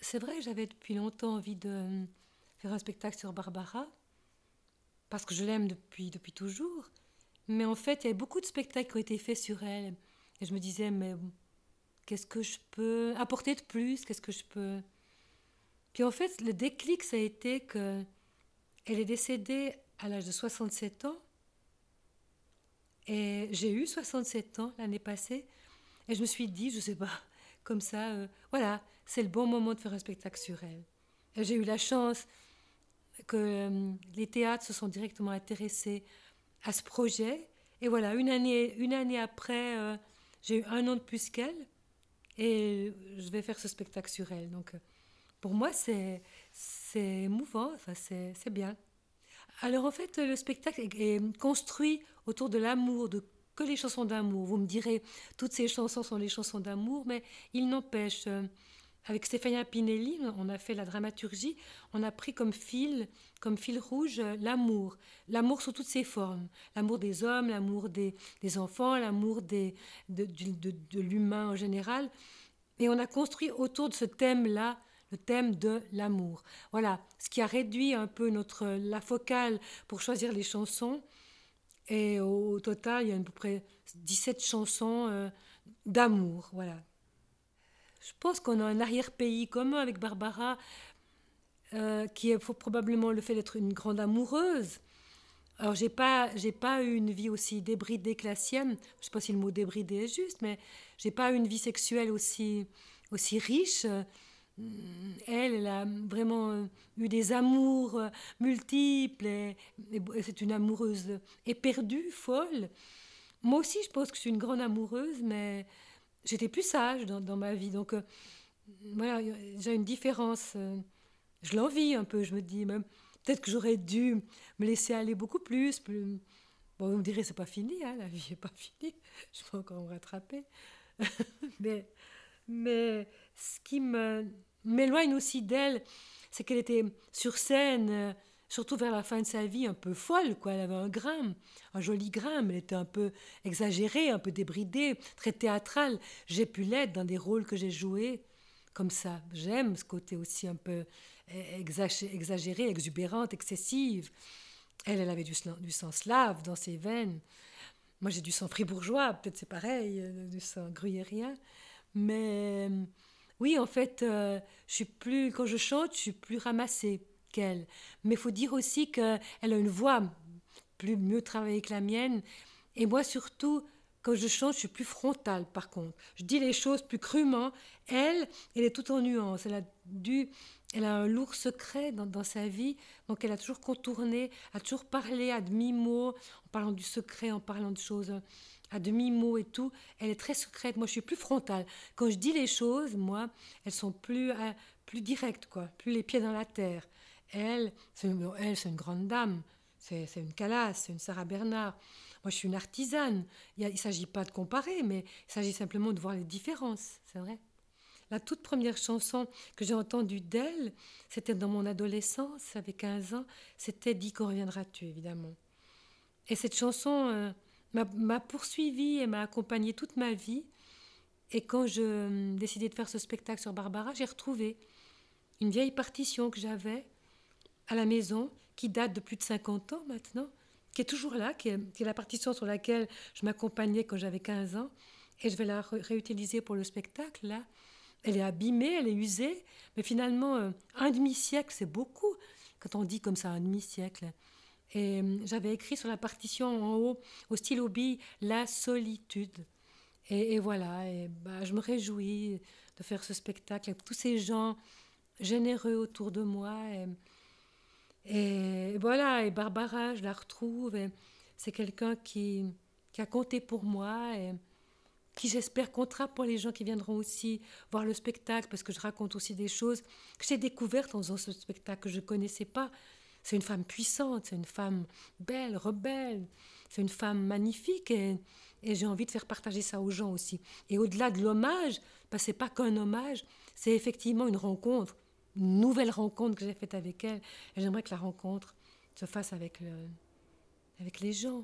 C'est vrai que j'avais depuis longtemps envie de faire un spectacle sur Barbara, parce que je l'aime depuis toujours. Mais en fait, il y a beaucoup de spectacles qui ont été faits sur elle. Et je me disais, mais qu'est-ce que je peux apporter de plus? Qu'est-ce que je peux... Puis en fait, le déclic, ça a été que elle est décédée à l'âge de 67 ans. Et j'ai eu 67 ans l'année passée. Et je me suis dit, je sais pas, comme ça, voilà, c'est le bon moment de faire un spectacle sur elle. Et j'ai eu la chance que les théâtres se sont directement intéressés à ce projet. Et voilà, une année après, j'ai eu un an de plus qu'elle et je vais faire ce spectacle sur elle. Donc, pour moi, c'est émouvant, enfin, c'est bien. Alors, en fait, le spectacle est construit autour de l'amour, de que les chansons d'amour. Vous me direz, toutes ces chansons sont les chansons d'amour, mais il n'empêche, avec Stéphania Pinelli, on a fait la dramaturgie, on a pris comme fil rouge, l'amour. L'amour sous toutes ses formes. L'amour des hommes, l'amour des enfants, l'amour de l'humain en général. Et on a construit autour de ce thème-là, le thème de l'amour. Voilà, ce qui a réduit un peu la focale pour choisir les chansons. Et au total, il y a à peu près 17 chansons d'amour. Voilà. Je pense qu'on a un arrière-pays commun avec Barbara, qui est probablement le fait d'être une grande amoureuse. Alors, j'ai pas eu une vie aussi débridée que la sienne. Je ne sais pas si le mot débridée est juste, mais j'ai pas eu une vie sexuelle aussi riche. Elle a vraiment eu des amours multiples et c'est une amoureuse éperdue, folle. Moi aussi, je pense que je suis une grande amoureuse, mais j'étais plus sage dans ma vie. Donc, voilà, j'ai une différence. Je l'envie un peu, je me dis même, peut-être que j'aurais dû me laisser aller beaucoup plus. Bon, vous me direz, c'est pas fini, hein, la vie est pas finie, je peux encore me rattraper. mais, mais ce qui m'éloigne aussi d'elle, c'est qu'elle était sur scène, surtout vers la fin de sa vie, un peu folle, quoi. Elle avait un joli grain, mais elle était un peu exagérée, un peu débridée, très théâtrale. J'ai pu l'être dans des rôles que j'ai joués comme ça. J'aime ce côté aussi un peu exagéré, exubérante, excessive. Elle avait du sang slave dans ses veines. Moi, j'ai du sang fribourgeois, peut-être c'est pareil, du sang gruyérien. Mais oui, en fait, quand je chante, je suis plus ramassée qu'elle. Mais il faut dire aussi qu'elle a une voix mieux travaillée que la mienne. Et moi, surtout, quand je chante, je suis plus frontale, par contre. Je dis les choses plus crûment. Elle est tout en nuances. Elle a un lourd secret dans sa vie, donc elle a toujours contourné, a toujours parlé à demi-mot, en parlant du secret, en parlant de choses à demi-mot et tout. Elle est très secrète. Moi, je suis plus frontale. Quand je dis les choses, moi, elles sont plus directes, quoi, plus les pieds dans la terre. C'est une grande dame. C'est une Calas, c'est une Sarah Bernard. Moi, je suis une artisane. Il ne s'agit pas de comparer, mais il s'agit simplement de voir les différences, c'est vrai. La toute première chanson que j'ai entendue d'elle, c'était dans mon adolescence, avait 15 ans, c'était Dis quand reviendras-tu, évidemment. Et cette chanson m'a poursuivie et m'a accompagnée toute ma vie. Et quand je décidais de faire ce spectacle sur Barbara, j'ai retrouvé une vieille partition que j'avais à la maison, qui date de plus de 50 ans maintenant, qui est toujours là, qui est la partition sur laquelle je m'accompagnais quand j'avais 15 ans. Et je vais la réutiliser pour le spectacle, là. Elle est abîmée, elle est usée, mais finalement, un demi-siècle, c'est beaucoup quand on dit comme ça, un demi-siècle. Et j'avais écrit sur la partition en haut, au stylo bille, la solitude. Et voilà, et bah, je me réjouis de faire ce spectacle avec tous ces gens généreux autour de moi. Et voilà, et Barbara, je la retrouve. C'est quelqu'un qui a compté pour moi et qui, j'espère, comptera pour les gens qui viendront aussi voir le spectacle, parce que je raconte aussi des choses que j'ai découvertes en faisant ce spectacle que je ne connaissais pas. C'est une femme puissante, c'est une femme belle, rebelle, c'est une femme magnifique et j'ai envie de faire partager ça aux gens aussi. Et au-delà de l'hommage, bah, ce n'est pas qu'un hommage, c'est effectivement une rencontre, une nouvelle rencontre que j'ai faite avec elle. Et j'aimerais que la rencontre se fasse avec les gens.